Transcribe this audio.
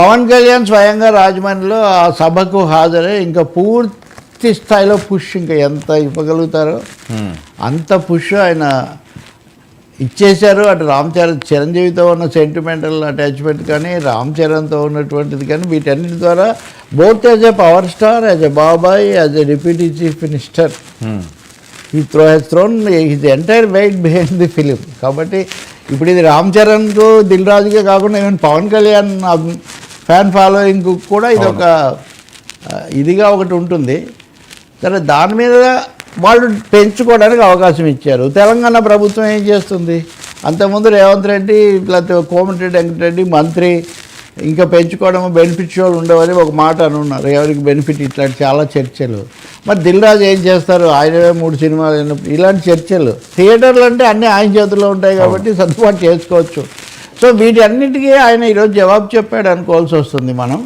పవన్ కళ్యాణ్ స్వయంగా రాజమండ్రిలో ఆ సభకు హాజరై ఇంకా పూర్తి స్థాయిలో పుష్ ఇంకా ఎంత ఇవ్వగలుగుతారో అంత పుష్ ఆయన ఇచ్చేశారు. అటు చిరంజీవితో ఉన్న సెంటిమెంటల్ అటాచ్మెంట్ కానీ రామ్ చరణ్తో ఉన్నటువంటిది కానీ వీటన్నిటి ద్వారా both as a power star, as a బాబాయ్, as a deputy chief minister he has thrown his entire weight behind the film. కాబట్టి ఇప్పుడు ఇది రామ్ చరణ్కు, దిల్ రాజుకే కాకుండా even Pawan Kalyan fan following కూడా ఇది ఒక ఇదిగా ఒకటి ఉంటుంది. సరే, దాని మీద వాళ్ళు పెంచుకోవడానికి అవకాశం ఇచ్చారు. తెలంగాణ ప్రభుత్వం ఏం చేస్తుంది? అంతకుముందు రేవంత్ రెడ్డి లేకపోతే కోమటిరెడ్డి వెంకటరెడ్డి మంత్రి ఇంకా పెంచుకోవడం బెనిఫిట్ షోలు ఉండవని ఒక మాట అనున్నారు. ఎవరికి బెనిఫిట్ ఇట్లాంటి చాలా చర్చలు. మరి దిల్ రాజు ఏం చేస్తారు? ఆయనవే 3 సినిమాలు, ఇలాంటి చర్చలు. థియేటర్లు అంటే అన్నీ ఆయన చేతుల్లో ఉంటాయి కాబట్టి సర్దుబాటు చేసుకోవచ్చు. సో వీటి అన్నిటికీ ఆయన ఈరోజు జవాబు చెప్పాడు అనుకోవాల్సి వస్తుంది మనం.